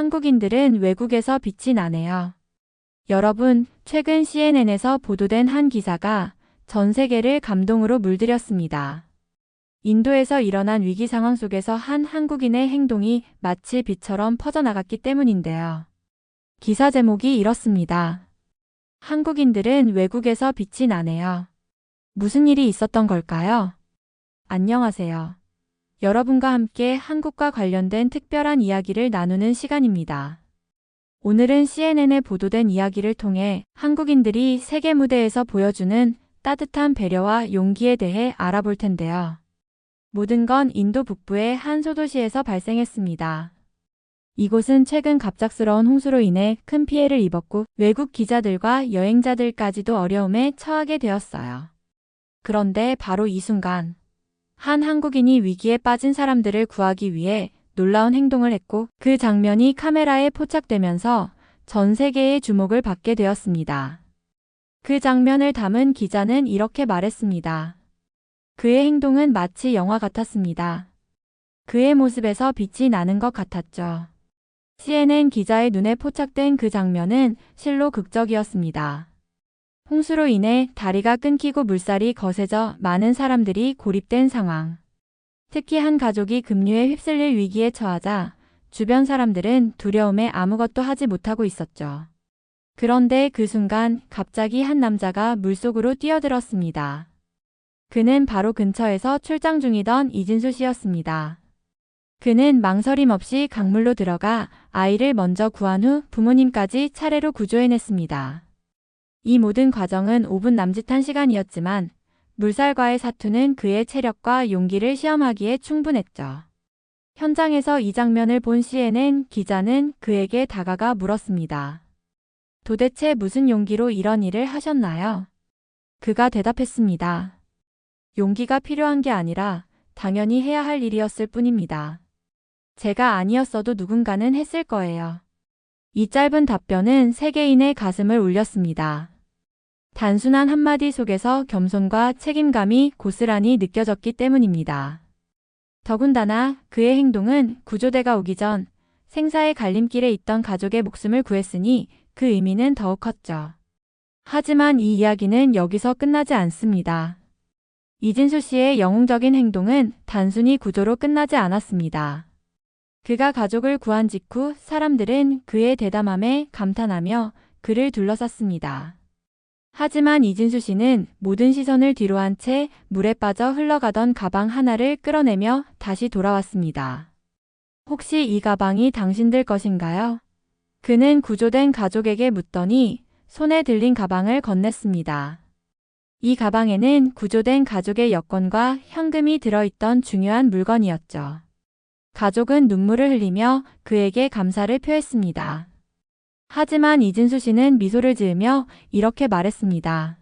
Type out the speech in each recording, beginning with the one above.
한국인들은 외국에서 빛이 나네요. 여러분, 최근 CNN에서 보도된 한 기사가 전 세계를 감동으로 물들였습니다. 인도에서 일어난 위기 상황 속에서 한 한국인의 행동이 마치 빛처럼 퍼져나갔기 때문인데요. 기사 제목이 이렇습니다. 한국인들은 외국에서 빛이 나네요. 무슨 일이 있었던 걸까요? 안녕하세요. 여러분과 함께 한국과 관련된 특별한 이야기를 나누는 시간입니다. 오늘은 CNN에 보도된 이야기를 통해 한국인들이 세계 무대에서 보여주는 따뜻한 배려와 용기에 대해 알아볼 텐데요. 모든 건 인도 북부의 한 소도시에서 발생했습니다. 이곳은 최근 갑작스러운 홍수로 인해 큰 피해를 입었고 외국 기자들과 여행자들까지도 어려움에 처하게 되었어요. 그런데 바로 이 순간 한 한국인이 위기에 빠진 사람들을 구하기 위해 놀라운 행동을 했고 그 장면이 카메라에 포착되면서 전 세계의 주목을 받게 되었습니다. 그 장면을 담은 기자는 이렇게 말했습니다. 그의 행동은 마치 영화 같았습니다. 그의 모습에서 빛이 나는 것 같았죠. CNN 기자의 눈에 포착된 그 장면은 실로 극적이었습니다. 홍수로 인해 다리가 끊기고 물살이 거세져 많은 사람들이 고립된 상황. 특히 한 가족이 급류에 휩쓸릴 위기에 처하자 주변 사람들은 두려움에 아무것도 하지 못하고 있었죠. 그런데 그 순간 갑자기 한 남자가 물속으로 뛰어들었습니다. 그는 바로 근처에서 출장 중이던 이진수 씨였습니다. 그는 망설임 없이 강물로 들어가 아이를 먼저 구한 후 부모님까지 차례로 구조해냈습니다. 이 모든 과정은 5분 남짓한 시간이었지만 물살과의 사투는 그의 체력과 용기를 시험하기에 충분했죠. 현장에서 이 장면을 본 CNN 기자는 그에게 다가가 물었습니다. 도대체 무슨 용기로 이런 일을 하셨나요? 그가 대답했습니다. 용기가 필요한 게 아니라 당연히 해야 할 일이었을 뿐입니다. 제가 아니었어도 누군가는 했을 거예요. 이 짧은 답변은 세계인의 가슴을 울렸습니다. 단순한 한마디 속에서 겸손과 책임감이 고스란히 느껴졌기 때문입니다. 더군다나 그의 행동은 구조대가 오기 전 생사의 갈림길에 있던 가족의 목숨을 구했으니 그 의미는 더욱 컸죠. 하지만 이 이야기는 여기서 끝나지 않습니다. 이진수 씨의 영웅적인 행동은 단순히 구조로 끝나지 않았습니다. 그가 가족을 구한 직후 사람들은 그의 대담함에 감탄하며 그를 둘러쌌습니다. 하지만 이진수 씨는 모든 시선을 뒤로 한 채 물에 빠져 흘러가던 가방 하나를 끌어내며 다시 돌아왔습니다. 혹시 이 가방이 당신들 것인가요? 그는 구조된 가족에게 묻더니 손에 들린 가방을 건넸습니다. 이 가방에는 구조된 가족의 여권과 현금이 들어있던 중요한 물건이었죠. 가족은 눈물을 흘리며 그에게 감사를 표했습니다. 하지만 이진수 씨는 미소를 지으며 이렇게 말했습니다.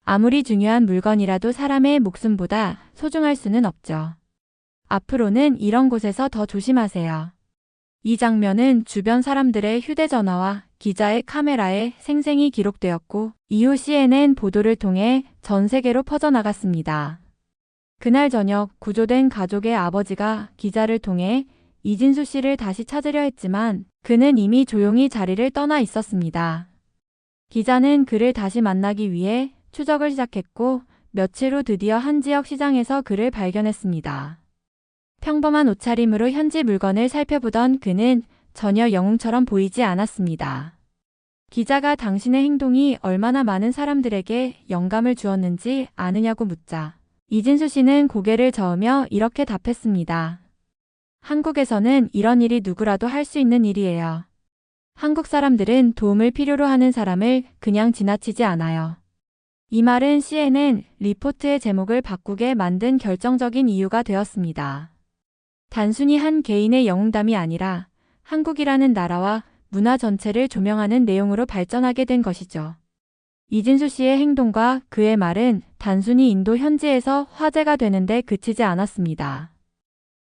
아무리 중요한 물건이라도 사람의 목숨보다 소중할 수는 없죠. 앞으로는 이런 곳에서 더 조심하세요. 이 장면은 주변 사람들의 휴대전화와 기자의 카메라에 생생히 기록되었고 이후 CNN 보도를 통해 전 세계로 퍼져나갔습니다. 그날 저녁 구조된 가족의 아버지가 기자를 통해 이진수 씨를 다시 찾으려 했지만 그는 이미 조용히 자리를 떠나 있었습니다. 기자는 그를 다시 만나기 위해 추적을 시작했고 며칠 후 드디어 한 지역 시장에서 그를 발견했습니다. 평범한 옷차림으로 현지 물건을 살펴보던 그는 전혀 영웅처럼 보이지 않았습니다. 기자가 당신의 행동이 얼마나 많은 사람들에게 영감을 주었는지 아느냐고 묻자 이진수 씨는 고개를 저으며 이렇게 답했습니다. 한국에서는 이런 일이 누구라도 할 수 있는 일이에요. 한국 사람들은 도움을 필요로 하는 사람을 그냥 지나치지 않아요. 이 말은 CNN 리포트의 제목을 바꾸게 만든 결정적인 이유가 되었습니다. 단순히 한 개인의 영웅담이 아니라 한국이라는 나라와 문화 전체를 조명하는 내용으로 발전하게 된 것이죠. 이진수 씨의 행동과 그의 말은 단순히 인도 현지에서 화제가 되는데 그치지 않았습니다.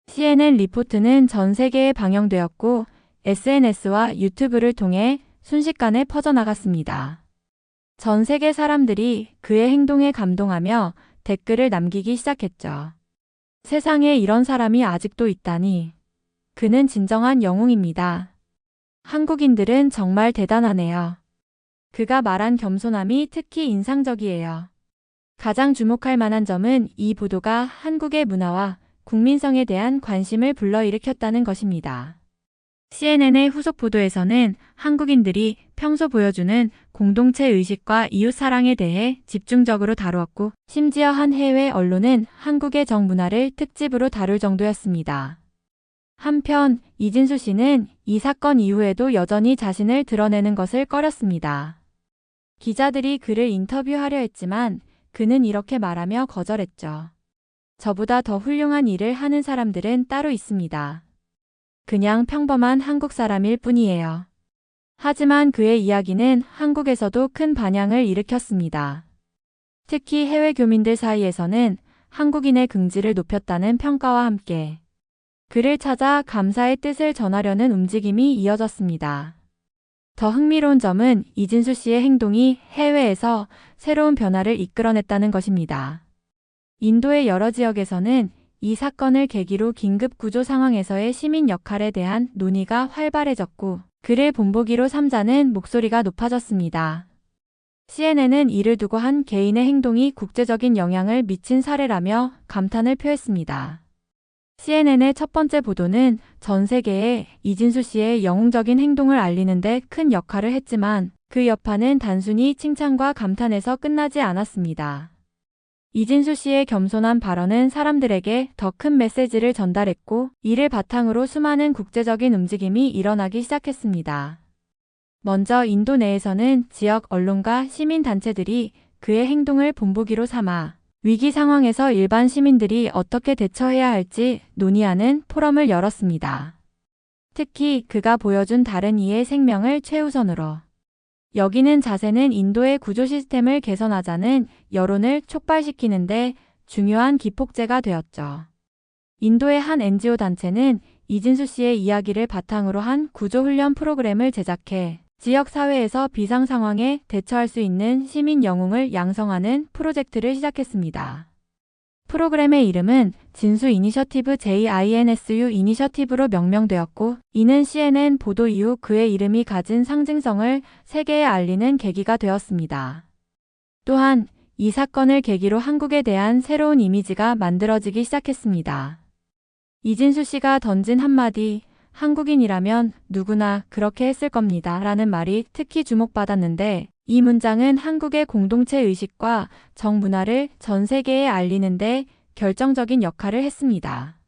CNN 리포트는 전 세계에 방영되었고 SNS와 유튜브를 통해 순식간에 퍼져나갔습니다. 전 세계 사람들이 그의 행동에 감동하며 댓글을 남기기 시작했죠. 세상에 이런 사람이 아직도 있다니. 그는 진정한 영웅입니다. 한국인들은 정말 대단하네요. 그가 말한 겸손함이 특히 인상적이에요. 가장 주목할 만한 점은 이 보도가 한국의 문화와 국민성에 대한 관심을 불러일으켰다는 것입니다. CNN의 후속 보도에서는 한국인들이 평소 보여주는 공동체 의식과 이웃사랑에 대해 집중적으로 다루었고, 심지어 한 해외 언론은 한국의 정문화를 특집으로 다룰 정도였습니다. 한편 이진수 씨는 이 사건 이후에도 여전히 자신을 드러내는 것을 꺼렸습니다. 기자들이 그를 인터뷰하려 했지만 그는 이렇게 말하며 거절했죠. 저보다 더 훌륭한 일을 하는 사람들은 따로 있습니다. 그냥 평범한 한국 사람일 뿐이에요. 하지만 그의 이야기는 한국에서도 큰 반향을 일으켰습니다. 특히 해외 교민들 사이에서는 한국인의 긍지를 높였다는 평가와 함께 그를 찾아 감사의 뜻을 전하려는 움직임이 이어졌습니다. 더 흥미로운 점은 이진수 씨의 행동이 해외에서 새로운 변화를 이끌어냈다는 것입니다. 인도의 여러 지역에서는 이 사건을 계기로 긴급 구조 상황에서의 시민 역할에 대한 논의가 활발해졌고, 그를 본보기로 삼자는 목소리가 높아졌습니다. CNN은 이를 두고 한 개인의 행동이 국제적인 영향을 미친 사례라며 감탄을 표했습니다. CNN의 첫 번째 보도는 전 세계에 이진수 씨의 영웅적인 행동을 알리는 데 큰 역할을 했지만 그 여파는 단순히 칭찬과 감탄에서 끝나지 않았습니다. 이진수 씨의 겸손한 발언은 사람들에게 더 큰 메시지를 전달했고, 이를 바탕으로 수많은 국제적인 움직임이 일어나기 시작했습니다. 먼저 인도 내에서는 지역 언론과 시민단체들이 그의 행동을 본보기로 삼아 위기 상황에서 일반 시민들이 어떻게 대처해야 할지 논의하는 포럼을 열었습니다. 특히 그가 보여준 다른 이의 생명을 최우선으로 여기는 자세는 인도의 구조 시스템을 개선하자는 여론을 촉발시키는데 중요한 기폭제가 되었죠. 인도의 한 NGO 단체는 이진수 씨의 이야기를 바탕으로 한 구조훈련 프로그램을 제작해 지역 사회에서 비상 상황에 대처할 수 있는 시민 영웅을 양성하는 프로젝트를 시작했습니다. 프로그램의 이름은 진수 이니셔티브 JINSU 이니셔티브로 명명되었고, 이는 CNN 보도 이후 그의 이름이 가진 상징성을 세계에 알리는 계기가 되었습니다. 또한 이 사건을 계기로 한국에 대한 새로운 이미지가 만들어지기 시작했습니다. 이진수 씨가 던진 한마디, 한국인이라면 누구나 그렇게 했을 겁니다 라는 말이 특히 주목받았는데, 이 문장은 한국의 공동체 의식과 정문화를 전 세계에 알리는 데 결정적인 역할을 했습니다.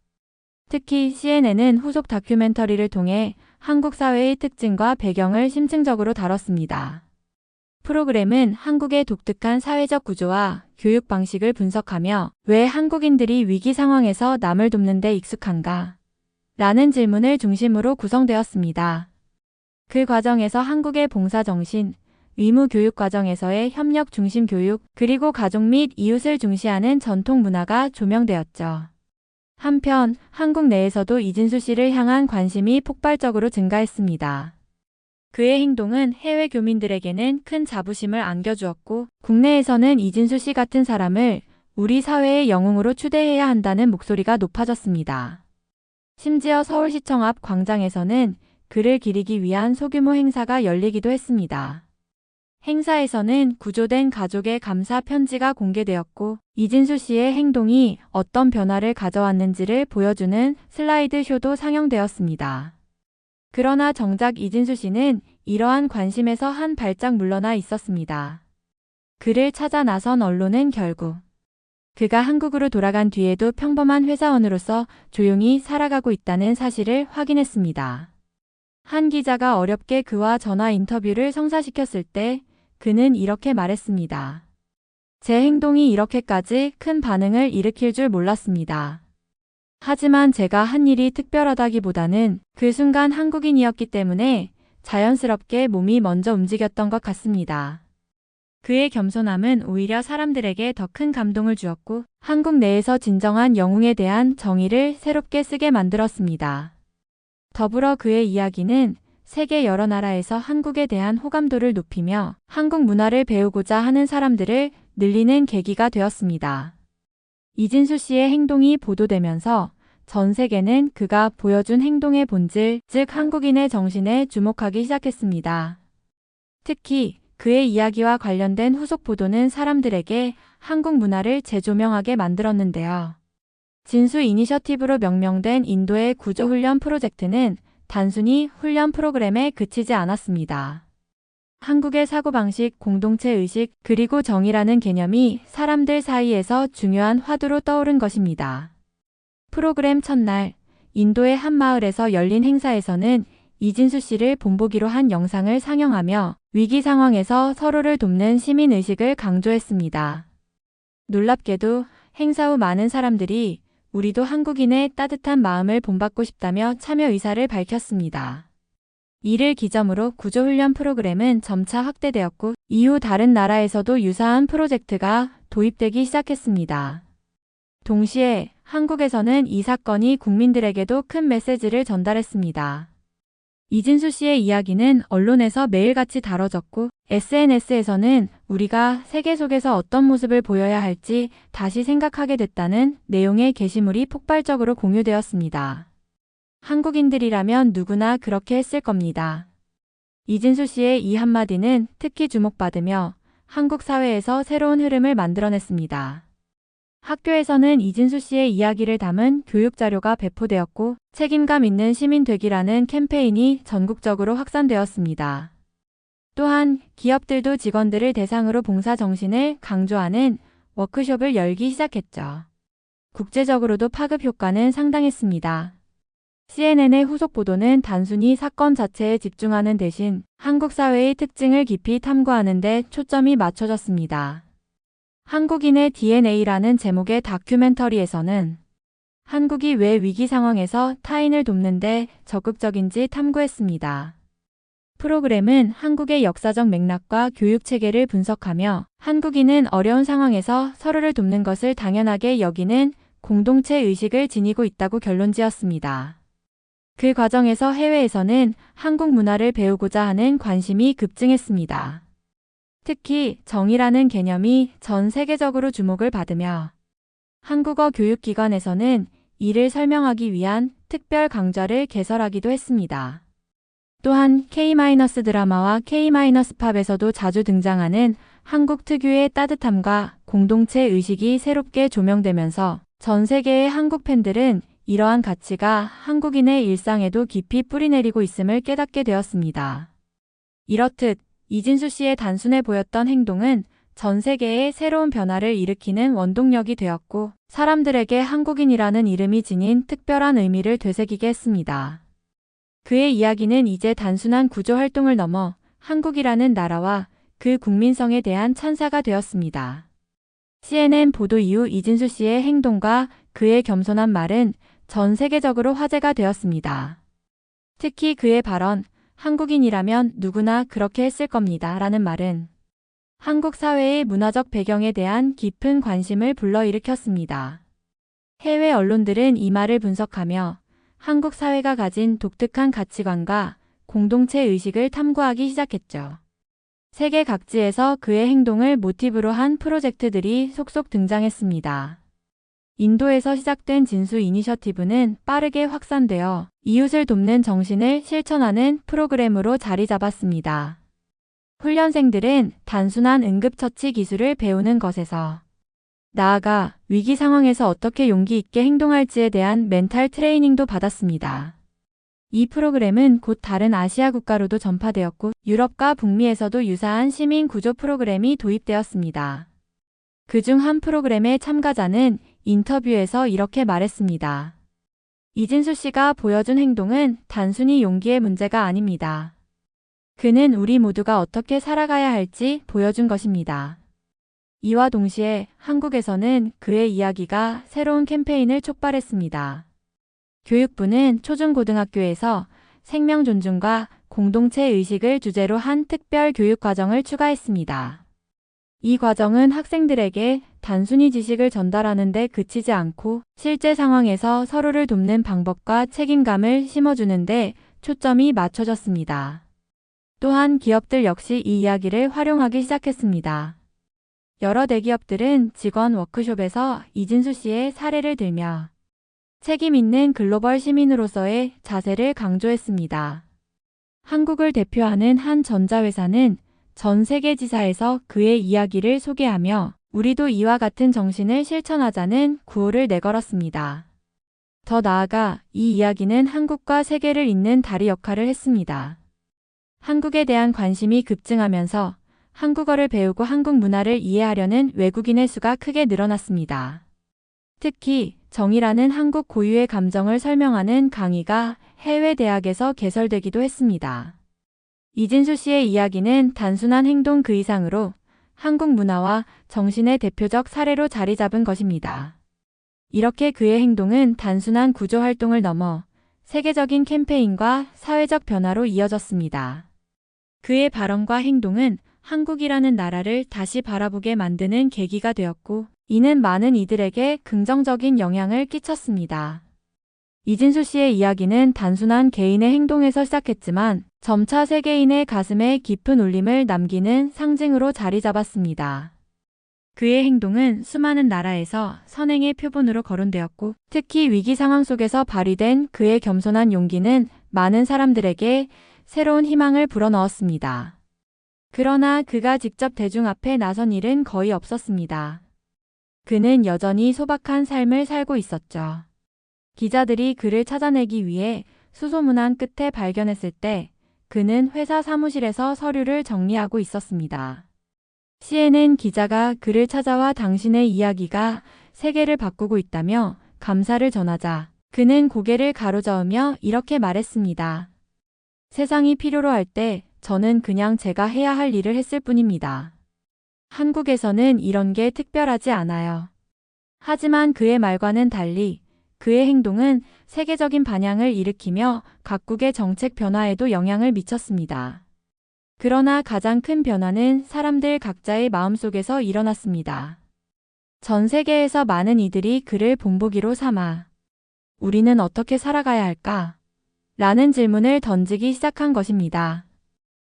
특히 CNN은 후속 다큐멘터리를 통해 한국 사회의 특징과 배경을 심층적으로 다뤘습니다. 프로그램은 한국의 독특한 사회적 구조와 교육 방식을 분석하며 왜 한국인들이 위기 상황에서 남을 돕는 데 익숙한가? 라는 질문을 중심으로 구성되었습니다. 그 과정에서 한국의 봉사정신, 의무교육 과정에서의 협력 중심 교육, 그리고 가족 및 이웃을 중시하는 전통 문화가 조명되었죠. 한편 한국 내에서도 이진수 씨를 향한 관심이 폭발적으로 증가했습니다. 그의 행동은 해외 교민들에게는 큰 자부심을 안겨주었고, 국내에서는 이진수 씨 같은 사람을 우리 사회의 영웅으로 추대해야 한다는 목소리가 높아졌습니다. 심지어 서울시청 앞 광장에서는 그를 기리기 위한 소규모 행사가 열리기도 했습니다. 행사에서는 구조된 가족의 감사 편지가 공개되었고, 이진수 씨의 행동이 어떤 변화를 가져왔는지를 보여주는 슬라이드 쇼도 상영되었습니다. 그러나 정작 이진수 씨는 이러한 관심에서 한 발짝 물러나 있었습니다. 그를 찾아 나선 언론은 결국 그가 한국으로 돌아간 뒤에도 평범한 회사원으로서 조용히 살아가고 있다는 사실을 확인했습니다. 한 기자가 어렵게 그와 전화 인터뷰를 성사시켰을 때 그는 이렇게 말했습니다. 제 행동이 이렇게까지 큰 반응을 일으킬 줄 몰랐습니다. 하지만 제가 한 일이 특별하다기보다는 그 순간 한국인이었기 때문에 자연스럽게 몸이 먼저 움직였던 것 같습니다. 그의 겸손함은 오히려 사람들에게 더 큰 감동을 주었고, 한국 내에서 진정한 영웅에 대한 정의를 새롭게 쓰게 만들었습니다. 더불어 그의 이야기는 세계 여러 나라에서 한국에 대한 호감도를 높이며 한국 문화를 배우고자 하는 사람들을 늘리는 계기가 되었습니다. 이진수 씨의 행동이 보도되면서 전 세계는 그가 보여준 행동의 본질, 즉 한국인의 정신에 주목하기 시작했습니다. 특히 그의 이야기와 관련된 후속 보도는 사람들에게 한국 문화를 재조명하게 만들었는데요. 진수 이니셔티브로 명명된 인도의 구조훈련 프로젝트는 단순히 훈련 프로그램에 그치지 않았습니다. 한국의 사고방식, 공동체 의식, 그리고 정의라는 개념이 사람들 사이에서 중요한 화두로 떠오른 것입니다. 프로그램 첫날, 인도의 한 마을에서 열린 행사에서는 이진수 씨를 본보기로 한 영상을 상영하며 위기 상황에서 서로를 돕는 시민의식을 강조했습니다. 놀랍게도 행사 후 많은 사람들이 우리도 한국인의 따뜻한 마음을 본받고 싶다며 참여 의사를 밝혔습니다. 이를 기점으로 구조훈련 프로그램은 점차 확대되었고 이후 다른 나라에서도 유사한 프로젝트가 도입되기 시작했습니다. 동시에 한국에서는 이 사건이 국민들에게도 큰 메시지를 전달했습니다. 이진수 씨의 이야기는 언론에서 매일같이 다뤄졌고 SNS에서는 우리가 세계 속에서 어떤 모습을 보여야 할지 다시 생각하게 됐다는 내용의 게시물이 폭발적으로 공유되었습니다. 한국인들이라면 누구나 그렇게 했을 겁니다. 이진수 씨의 이 한마디는 특히 주목받으며 한국 사회에서 새로운 흐름을 만들어냈습니다. 학교에서는 이진수 씨의 이야기를 담은 교육 자료가 배포되었고 책임감 있는 시민 되기라는 캠페인이 전국적으로 확산되었습니다. 또한 기업들도 직원들을 대상으로 봉사 정신을 강조하는 워크숍을 열기 시작했죠. 국제적으로도 파급 효과는 상당했습니다. CNN의 후속 보도는 단순히 사건 자체에 집중하는 대신 한국 사회의 특징을 깊이 탐구하는 데 초점이 맞춰졌습니다. 한국인의 DNA라는 제목의 다큐멘터리에서는 한국이 왜 위기 상황에서 타인을 돕는데 적극적인지 탐구했습니다. 프로그램은 한국의 역사적 맥락과 교육 체계를 분석하며 한국인은 어려운 상황에서 서로를 돕는 것을 당연하게 여기는 공동체 의식을 지니고 있다고 결론지었습니다. 그 과정에서 해외에서는 한국 문화를 배우고자 하는 관심이 급증했습니다. 특히 정의라는 개념이 전 세계적으로 주목을 받으며 한국어 교육기관에서는 이를 설명하기 위한 특별 강좌를 개설하기도 했습니다. 또한 K-드라마와 K-팝에서도 자주 등장하는 한국 특유의 따뜻함과 공동체 의식이 새롭게 조명되면서 전 세계의 한국 팬들은 이러한 가치가 한국인의 일상에도 깊이 뿌리내리고 있음을 깨닫게 되었습니다. 이렇듯 이진수 씨의 단순해 보였던 행동은 전 세계에 새로운 변화를 일으키는 원동력이 되었고 사람들에게 한국인이라는 이름이 지닌 특별한 의미를 되새기게 했습니다. 그의 이야기는 이제 단순한 구조 활동을 넘어 한국이라는 나라와 그 국민성에 대한 찬사가 되었습니다. CNN 보도 이후 이진수 씨의 행동과 그의 겸손한 말은 전 세계적으로 화제가 되었습니다. 특히 그의 발언, 한국인이라면 누구나 그렇게 했을 겁니다. 라는 말은 한국 사회의 문화적 배경에 대한 깊은 관심을 불러일으켰습니다. 해외 언론들은 이 말을 분석하며 한국 사회가 가진 독특한 가치관과 공동체 의식을 탐구하기 시작했죠. 세계 각지에서 그의 행동을 모티브로 한 프로젝트들이 속속 등장했습니다. 인도에서 시작된 진수 이니셔티브는 빠르게 확산되어 이웃을 돕는 정신을 실천하는 프로그램으로 자리 잡았습니다. 훈련생들은 단순한 응급처치 기술을 배우는 것에서 나아가 위기 상황에서 어떻게 용기 있게 행동할지에 대한 멘탈 트레이닝도 받았습니다. 이 프로그램은 곧 다른 아시아 국가로도 전파되었고 유럽과 북미에서도 유사한 시민 구조 프로그램이 도입되었습니다. 그중 한 프로그램의 참가자는 인터뷰에서 이렇게 말했습니다. 이진수 씨가 보여준 행동은 단순히 용기의 문제가 아닙니다. 그는 우리 모두가 어떻게 살아가야 할지 보여준 것입니다. 이와 동시에 한국에서는 그의 이야기가 새로운 캠페인을 촉발했습니다. 교육부는 초중고등학교에서 생명 존중과 공동체 의식을 주제로 한 특별 교육 과정을 추가했습니다. 이 과정은 학생들에게 단순히 지식을 전달하는 데 그치지 않고 실제 상황에서 서로를 돕는 방법과 책임감을 심어주는 데 초점이 맞춰졌습니다. 또한 기업들 역시 이 이야기를 활용하기 시작했습니다. 여러 대기업들은 직원 워크숍에서 이진수 씨의 사례를 들며 책임 있는 글로벌 시민으로서의 자세를 강조했습니다. 한국을 대표하는 한 전자회사는 전 세계 지사에서 그의 이야기를 소개하며 우리도 이와 같은 정신을 실천하자는 구호를 내걸었습니다. 더 나아가 이 이야기는 한국과 세계를 잇는 다리 역할을 했습니다. 한국에 대한 관심이 급증하면서 한국어를 배우고 한국 문화를 이해하려는 외국인의 수가 크게 늘어났습니다. 특히 정이라는 한국 고유의 감정을 설명하는 강의가 해외 대학에서 개설되기도 했습니다. 이진수 씨의 이야기는 단순한 행동 그 이상으로 한국 문화와 정신의 대표적 사례로 자리 잡은 것입니다. 이렇게 그의 행동은 단순한 구조 활동을 넘어 세계적인 캠페인과 사회적 변화로 이어졌습니다. 그의 발언과 행동은 한국이라는 나라를 다시 바라보게 만드는 계기가 되었고, 이는 많은 이들에게 긍정적인 영향을 끼쳤습니다. 이진수 씨의 이야기는 단순한 개인의 행동에서 시작했지만 점차 세계인의 가슴에 깊은 울림을 남기는 상징으로 자리 잡았습니다. 그의 행동은 수많은 나라에서 선행의 표본으로 거론되었고, 특히 위기 상황 속에서 발휘된 그의 겸손한 용기는 많은 사람들에게 새로운 희망을 불어넣었습니다. 그러나 그가 직접 대중 앞에 나선 일은 거의 없었습니다. 그는 여전히 소박한 삶을 살고 있었죠. 기자들이 그를 찾아내기 위해 수소문한 끝에 발견했을 때 그는 회사 사무실에서 서류를 정리하고 있었습니다. CNN 기자가 그를 찾아와 당신의 이야기가 세계를 바꾸고 있다며 감사를 전하자 그는 고개를 가로저으며 이렇게 말했습니다. 세상이 필요로 할 때 저는 그냥 제가 해야 할 일을 했을 뿐입니다. 한국에서는 이런 게 특별하지 않아요. 하지만 그의 말과는 달리 그의 행동은 세계적인 반향을 일으키며 각국의 정책 변화에도 영향을 미쳤습니다. 그러나 가장 큰 변화는 사람들 각자의 마음속에서 일어났습니다. 전 세계에서 많은 이들이 그를 본보기로 삼아 우리는 어떻게 살아가야 할까? 라는 질문을 던지기 시작한 것입니다.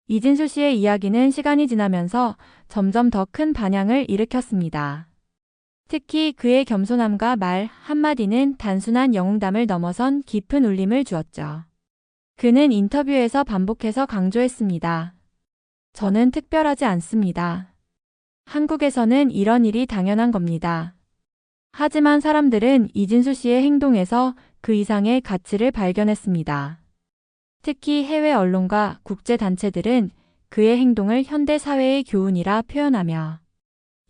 이진수 씨의 이야기는 시간이 지나면서 점점 더 큰 반향을 일으켰습니다. 특히 그의 겸손함과 말 한마디는 단순한 영웅담을 넘어선 깊은 울림을 주었죠. 그는 인터뷰에서 반복해서 강조했습니다. 저는 특별하지 않습니다. 한국에서는 이런 일이 당연한 겁니다. 하지만 사람들은 이진수 씨의 행동에서 그 이상의 가치를 발견했습니다. 특히 해외 언론과 국제단체들은 그의 행동을 현대 사회의 교훈이라 표현하며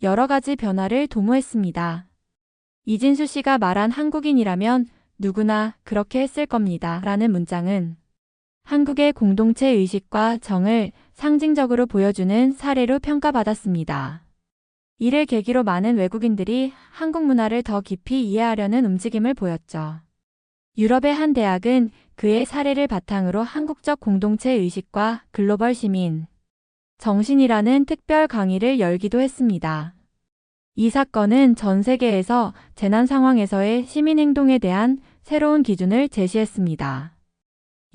여러 가지 변화를 도모했습니다. 이진수 씨가 말한 한국인이라면 누구나 그렇게 했을 겁니다. 라는 문장은 한국의 공동체 의식과 정을 상징적으로 보여주는 사례로 평가받았습니다. 이를 계기로 많은 외국인들이 한국 문화를 더 깊이 이해하려는 움직임을 보였죠. 유럽의 한 대학은 그의 사례를 바탕으로 한국적 공동체 의식과 글로벌 시민 정신이라는 특별 강의를 열기도 했습니다. 이 사건은 전 세계에서 재난 상황에서의 시민 행동에 대한 새로운 기준을 제시했습니다.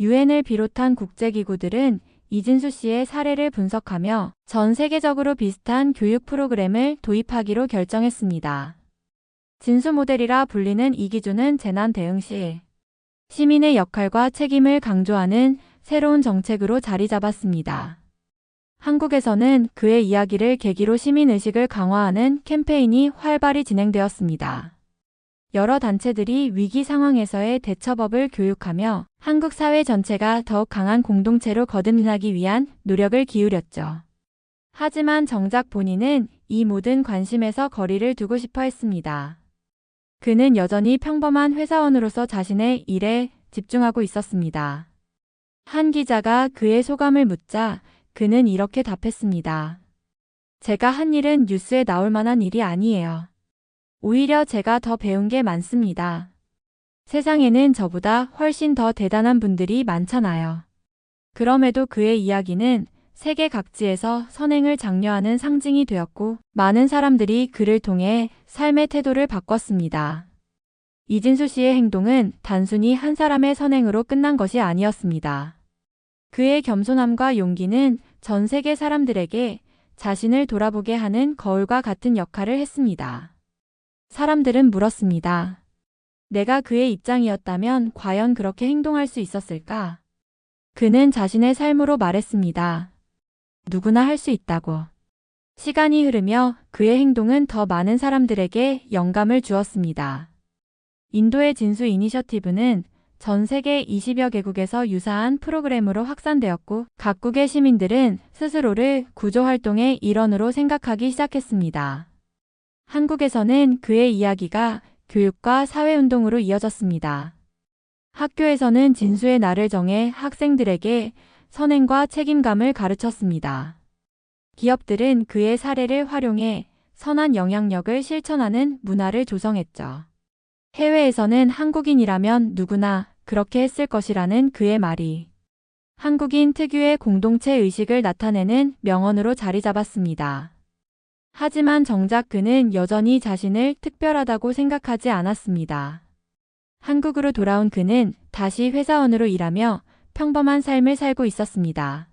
유엔을 비롯한 국제기구들은 이진수 씨의 사례를 분석하며 전 세계적으로 비슷한 교육 프로그램을 도입하기로 결정했습니다. 진수 모델이라 불리는 이 기준은 재난 대응 시 시민의 역할과 책임을 강조하는 새로운 정책으로 자리 잡았습니다. 한국에서는 그의 이야기를 계기로 시민의식을 강화하는 캠페인이 활발히 진행되었습니다. 여러 단체들이 위기 상황에서의 대처법을 교육하며 한국 사회 전체가 더욱 강한 공동체로 거듭나기 위한 노력을 기울였죠. 하지만 정작 본인은 이 모든 관심에서 거리를 두고 싶어 했습니다. 그는 여전히 평범한 회사원으로서 자신의 일에 집중하고 있었습니다. 한 기자가 그의 소감을 묻자 그는 이렇게 답했습니다. 제가 한 일은 뉴스에 나올 만한 일이 아니에요. 오히려 제가 더 배운 게 많습니다. 세상에는 저보다 훨씬 더 대단한 분들이 많잖아요. 그럼에도 그의 이야기는 세계 각지에서 선행을 장려하는 상징이 되었고 많은 사람들이 그를 통해 삶의 태도를 바꿨습니다. 이진수 씨의 행동은 단순히 한 사람의 선행으로 끝난 것이 아니었습니다. 그의 겸손함과 용기는 전 세계 사람들에게 자신을 돌아보게 하는 거울과 같은 역할을 했습니다. 사람들은 물었습니다. 내가 그의 입장이었다면 과연 그렇게 행동할 수 있었을까? 그는 자신의 삶으로 말했습니다. 누구나 할 수 있다고. 시간이 흐르며 그의 행동은 더 많은 사람들에게 영감을 주었습니다. 인도의 진수 이니셔티브는 전 세계 20여 개국에서 유사한 프로그램으로 확산되었고 각국의 시민들은 스스로를 구조활동의 일원으로 생각하기 시작했습니다. 한국에서는 그의 이야기가 교육과 사회운동으로 이어졌습니다. 학교에서는 진수의 날을 정해 학생들에게 선행과 책임감을 가르쳤습니다. 기업들은 그의 사례를 활용해 선한 영향력을 실천하는 문화를 조성했죠. 해외에서는 한국인이라면 누구나 그렇게 했을 것이라는 그의 말이 한국인 특유의 공동체 의식을 나타내는 명언으로 자리 잡았습니다. 하지만 정작 그는 여전히 자신을 특별하다고 생각하지 않았습니다. 한국으로 돌아온 그는 다시 회사원으로 일하며 평범한 삶을 살고 있었습니다.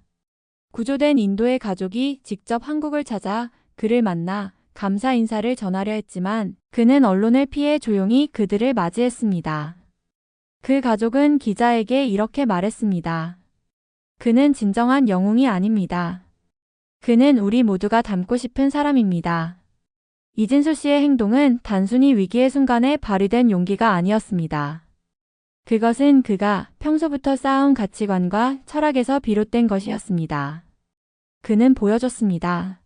구조된 인도의 가족이 직접 한국을 찾아 그를 만나 감사 인사를 전하려 했지만 그는 언론을 피해 조용히 그들을 맞이했습니다. 그 가족은 기자에게 이렇게 말했습니다. 그는 진정한 영웅이 아닙니다. 그는 우리 모두가 닮고 싶은 사람입니다. 이진수 씨의 행동은 단순히 위기의 순간에 발휘된 용기가 아니었습니다. 그것은 그가 평소부터 쌓아온 가치관과 철학에서 비롯된 것이었습니다. 그는 보여줬습니다.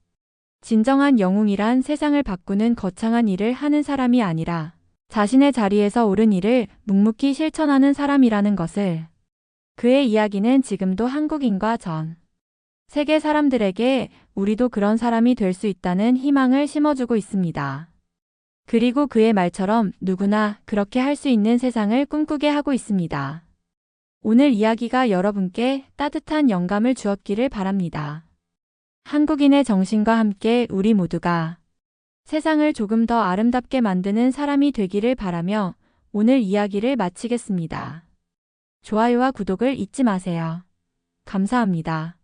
진정한 영웅이란 세상을 바꾸는 거창한 일을 하는 사람이 아니라 자신의 자리에서 옳은 일을 묵묵히 실천하는 사람이라는 것을. 그의 이야기는 지금도 한국인과 전 세계 사람들에게 우리도 그런 사람이 될 수 있다는 희망을 심어주고 있습니다. 그리고 그의 말처럼 누구나 그렇게 할 수 있는 세상을 꿈꾸게 하고 있습니다. 오늘 이야기가 여러분께 따뜻한 영감을 주었기를 바랍니다. 한국인의 정신과 함께 우리 모두가 세상을 조금 더 아름답게 만드는 사람이 되기를 바라며 오늘 이야기를 마치겠습니다. 좋아요와 구독을 잊지 마세요. 감사합니다.